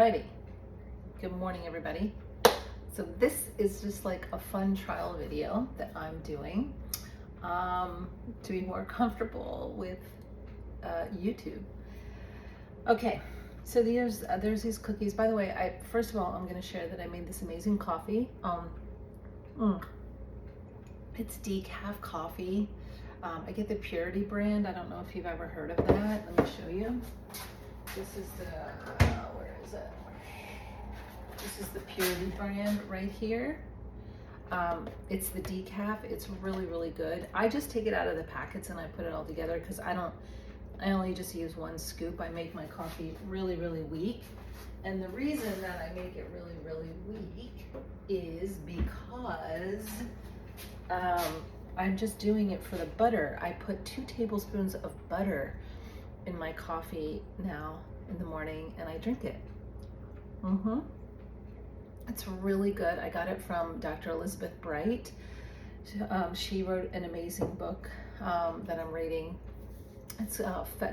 Alrighty, good morning everybody. So this is just like a fun trial video that I'm doing to be more comfortable with YouTube. Okay, so there's these cookies. By the way, first of all, I'm going to share that I made this amazing coffee. It's decaf coffee. I get the Purity brand. I don't know if you've ever heard of that. Let me show you. This is the, where is it? This is the Purity brand right here. It's the decaf. It's really, really good. I just take it out of the packets and I put it all together because I only just use one scoop. I make my coffee really, really weak. And the reason that I make it really, really weak is because I'm just doing it for the butter. I put 2 tablespoons of butter in my coffee now in the morning and I drink it. It's really good. I got it from Dr. Elizabeth Bright. She wrote an amazing book that I'm reading. It's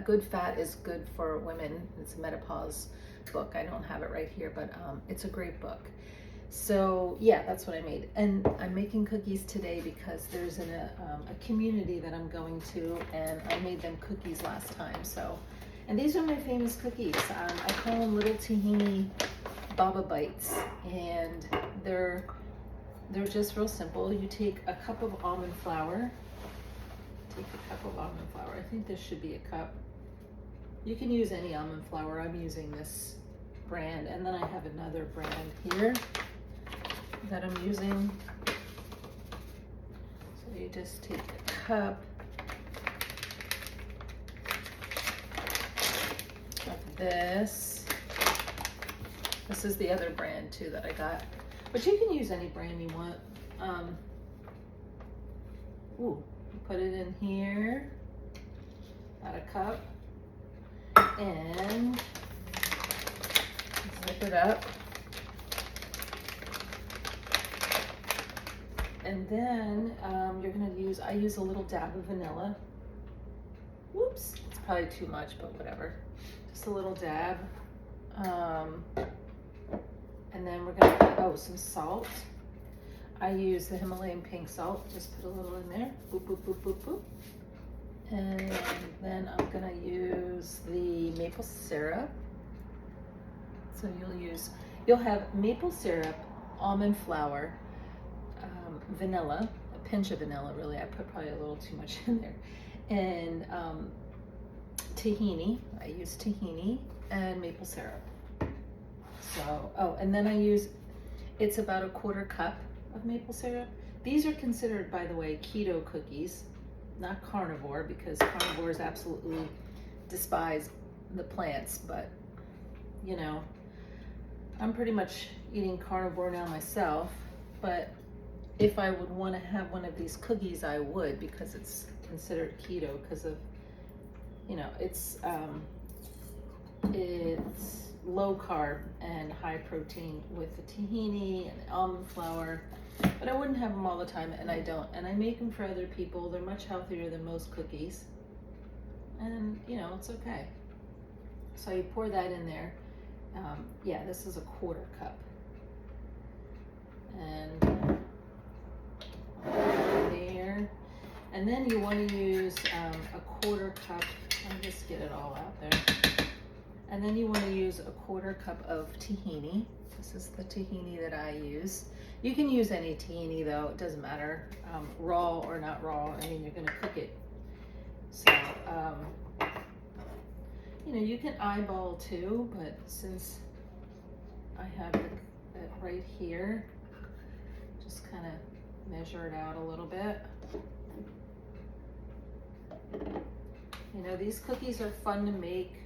Good Fat is Good for Women. It's a menopause book. I don't have it right here, but it's a great book. So yeah, that's what I made. And I'm making cookies today because there's a community that I'm going to, and I made them cookies last time. So, and these are my famous cookies. I call them little Tahini Baba Bites, and they're just real simple. You take a cup of almond flour. Take a cup of almond flour. I think this should be a cup. You can use any almond flour. I'm using this brand, and then I have another brand here that I'm using. So you just take a cup of this. This is the other brand too that I got, but you can use any brand you want. Put it in here, about a cup, and zip it up. And then you're gonna use, I use a little dab of vanilla. Whoops, it's probably too much, but whatever. Just a little dab. And then we're gonna put, some salt. I use the Himalayan pink salt, just put a little in there. Boop, boop, boop, boop, boop. And then I'm gonna use the maple syrup. So you'll have maple syrup, almond flour, vanilla, a pinch of vanilla really. I put probably a little too much in there. And tahini, I use tahini and maple syrup. So, and then it's about a 1/4 cup of maple syrup. These are considered, by the way, keto cookies, not carnivore, because carnivores absolutely despise the plants, but you know, I'm pretty much eating carnivore now myself, but if I would want to have one of these cookies, I would, because it's considered keto because of, you know, it's low carb and high protein with the tahini and the almond flour, but I wouldn't have them all the time, and I don't. And I make them for other people. They're much healthier than most cookies, and you know, it's okay. So you pour that in there. Yeah, this is a 1/4 cup, and there. And then you want to use a 1/4 cup. Let me just get it all out there. And then you want to use a 1/4 cup of tahini. This is the tahini that I use. You can use any tahini though, it doesn't matter, raw or not raw. I mean, you're going to cook it. So, you know, you can eyeball too, but since I have it right here, just kind of measure it out a little bit. You know, these cookies are fun to make.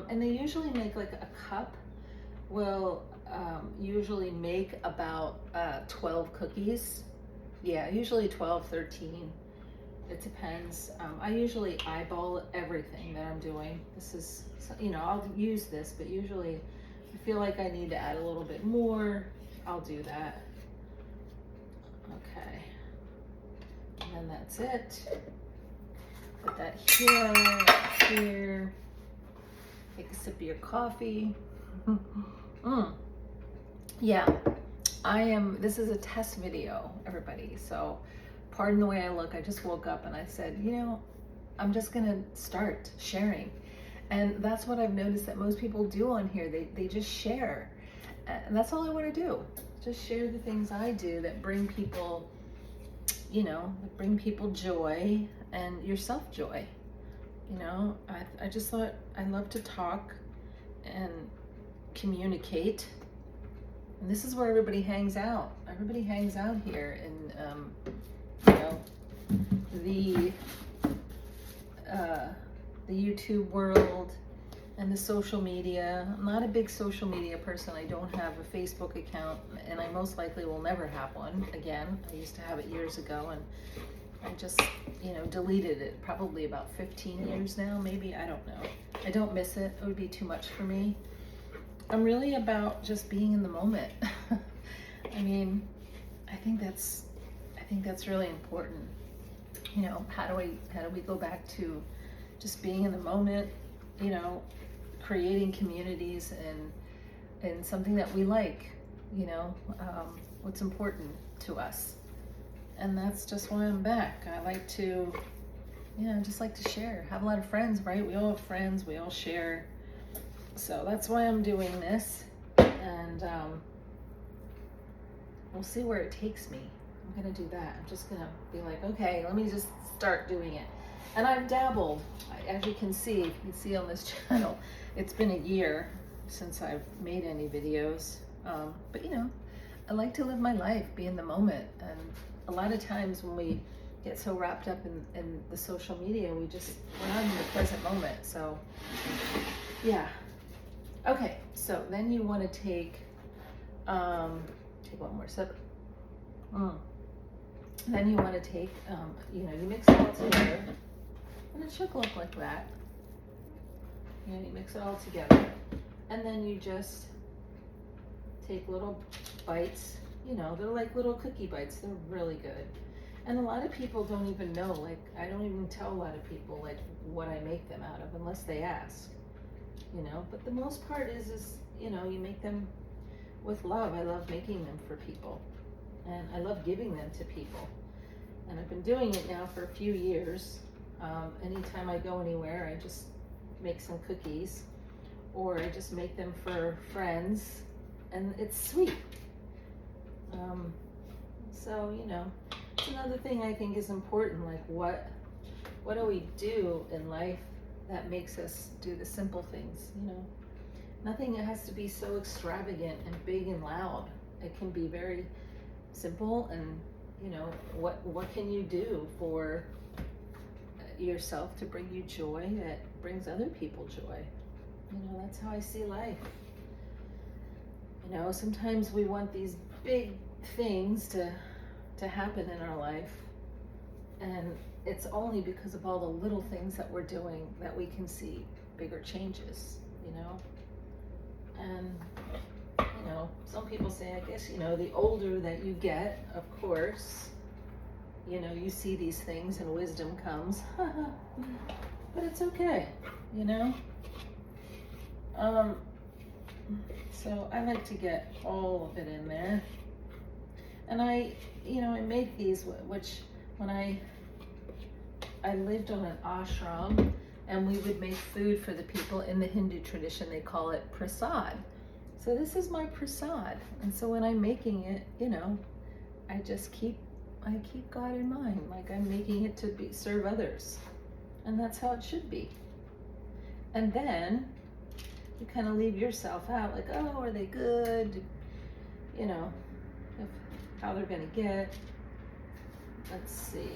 And they usually make like a cup will usually make about 12 cookies. Yeah, usually 12, 13. It depends. I usually eyeball everything that I'm doing. This is, you know, I'll use this, but usually if I feel like I need to add a little bit more, I'll do that. Okay. And then that's it. Put that here, here. Take a sip of your coffee. Yeah, this is a test video, everybody. So pardon the way I look. I just woke up and I said, I'm just gonna start sharing. And that's what I've noticed that most people do on here. They just share. And that's all I want to do. Just share the things I do that bring people, joy and yourself joy. I just thought I love to talk and communicate. And this is where everybody hangs out. Everybody hangs out here in, the YouTube world and the social media. I'm not a big social media person. I don't have a Facebook account, and I most likely will never have one again. I used to have it years ago, and I just, deleted it probably about 15 years now, maybe. I don't know. I don't miss it. It would be too much for me. I'm really about just being in the moment. I mean, I think that's really important. How do we go back to just being in the moment, creating communities and something that we like, what's important to us. And that's just why I'm back. I like to, just like to share, have a lot of friends, right? We all have friends, we all share. So that's why I'm doing this. And we'll see where it takes me. I'm gonna do that. I'm just gonna be like, okay, let me just start doing it. And I've dabbled, as you can see on this channel, it's been a year since I've made any videos. But I like to live my life, be in the moment. And a lot of times when we get so wrapped up in the social media, we're not in the present moment. So yeah. Okay, so then you want to take one more sip. Then you want to take, you mix it all together, and it should look like that. You mix it all together, and then you just take little bites. They're like little cookie bites. They're really good. And a lot of people don't even know, like, I don't even tell a lot of people, like, what I make them out of unless they ask, But the most part is you make them with love. I love making them for people. And I love giving them to people. And I've been doing it now for a few years. Anytime I go anywhere, I just make some cookies, or I just make them for friends, and it's sweet. So, it's another thing I think is important, like what do we do in life that makes us do the simple things, Nothing has to be so extravagant and big and loud. It can be very simple, and what can you do for yourself to bring you joy that brings other people joy? That's how I see life. Sometimes we want these big things to happen in our life, and it's only because of all the little things that we're doing that we can see bigger changes, And some people say, I guess, the older that you get, of course, you see these things and wisdom comes. But it's okay, So I like to get all of it in there. And I make these, which when I lived on an ashram, and we would make food for the people. In the Hindu tradition, they call it prasad. So this is my prasad. And so when I'm making it, I keep God in mind. Like, I'm making it to serve others. And that's how it should be. And then you kind of leave yourself out, like, oh, are they good? How they're gonna get. Let's see.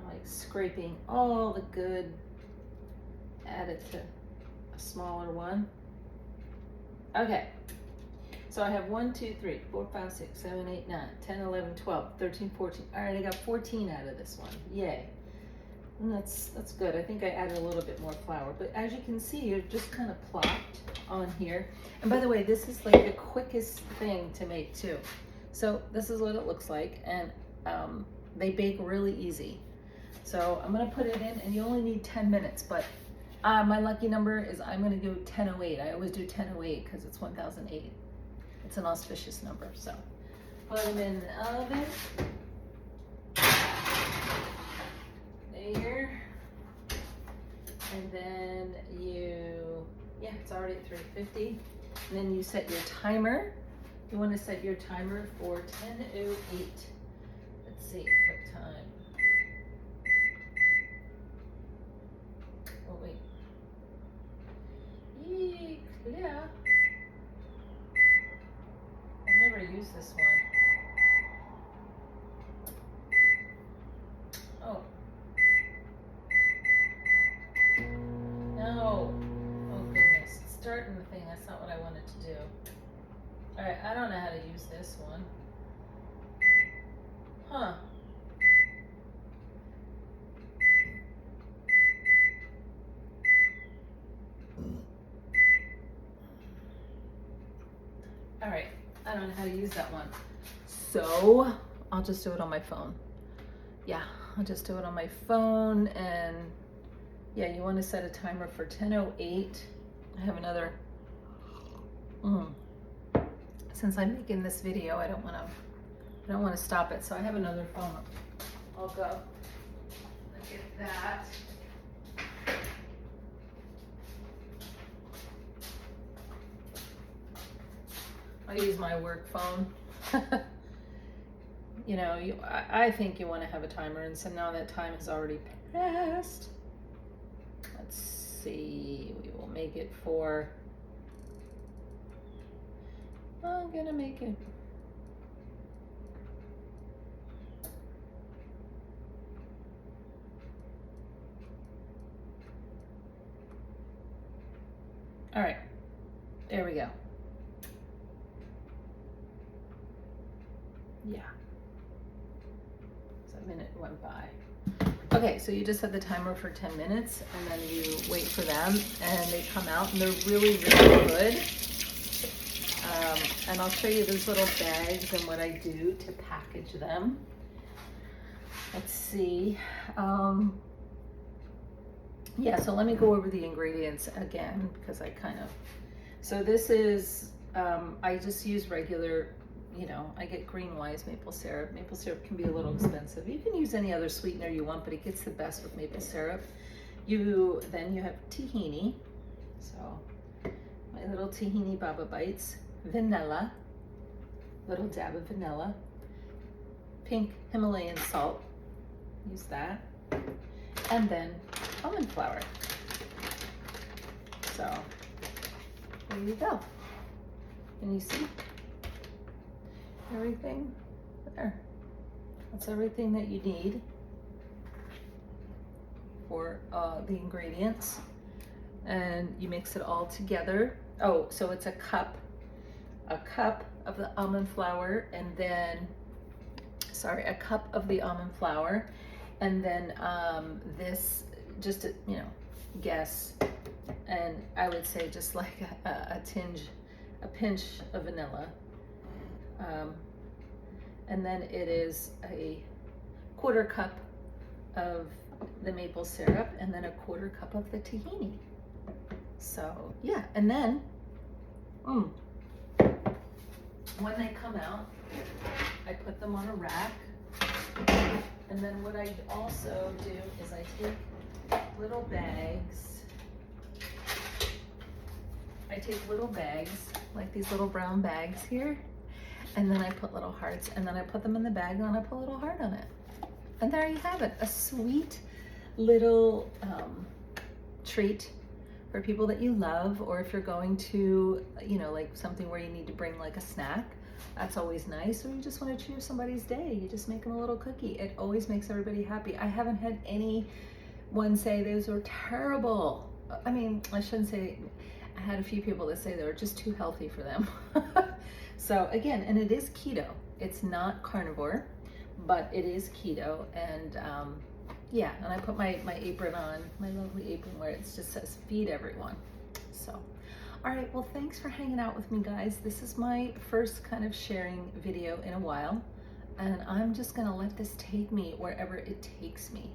Like scraping all the good, add it to a smaller one. Okay, so I have 1, 2, 3, 4, 5, 6, 7, 8, 9, 10, 11, 12, 13, 14. All right, I got 14 out of this one. Yay. And that's good. I think I added a little bit more flour, but as you can see, you're just kind of plopped on here. And by the way, this is like the quickest thing to make too. So this is what it looks like, and they bake really easy. So I'm gonna put it in, and you only need 10 minutes, but my lucky number is I'm gonna do 10:08. I always do 10:08 because it's 1008. It's an auspicious number, so put them in the oven. There. And then it's already at 350. And then you set your timer. You want to set your timer for 10:08. Let's see what time. Oh wait. Eek, yeah. I've never used this one. Oh. No. Oh goodness. It's starting the thing. That's not what I wanted to do. Alright, I don't know how to use this one. Huh. Alright, I don't know how to use that one. So, I'll just do it on my phone. Yeah, I'll just do it on my phone, and yeah, you want to set a timer for 10:08. I have another, since I'm making this video, I don't want to stop it, so I have another phone. I'll go look at that. I use my work phone. You know, I think you want to have a timer, and so now that time has already passed. Let's see, we will make it for, I'm gonna make it, all right, there we go. Yeah, so a minute went by. Okay, so you just set the timer for 10 minutes, and then you wait for them, and they come out, and they're really, really good. And I'll show you those little bags and what I do to package them. Let's see. Yeah, so let me go over the ingredients again, because so this is, I just use regular, I get green wise maple syrup. Maple syrup can be a little expensive. You can use any other sweetener you want, but it gets the best with maple syrup. Then you have tahini. So my little tahini baba bites. Vanilla, little dab of vanilla. Pink Himalayan salt, use that. And then almond flour. So there you go. And you see everything there. That's everything that you need for the ingredients, and you mix it all together. Oh, so it's a cup of the almond flour, and then a cup of the almond flour, and then this, just guess, and I would say just like a pinch of vanilla. And then it is a 1/4 cup of the maple syrup, and then a 1/4 cup of the tahini. So yeah, and then when they come out, I put them on a rack. And then what I also do is I take little bags. Like these little brown bags here. And then I put little hearts, and then I put them in the bag, and then I put a little heart on it. And there you have it, a sweet little treat for people that you love, or if you're going to, like something where you need to bring like a snack, that's always nice. Or you just want to cheer somebody's day, you just make them a little cookie. It always makes everybody happy. I haven't had anyone say those were terrible. I mean, I shouldn't say, I had a few people that say they were just too healthy for them. So again, and it is keto. It's not carnivore, but it is keto. And yeah, and I put my apron on, my lovely apron where it just says feed everyone. So, all right, well, thanks for hanging out with me, guys. This is my first kind of sharing video in a while, and I'm just gonna let this take me wherever it takes me.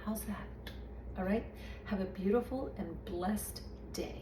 How's that? All right. Have a beautiful and blessed day.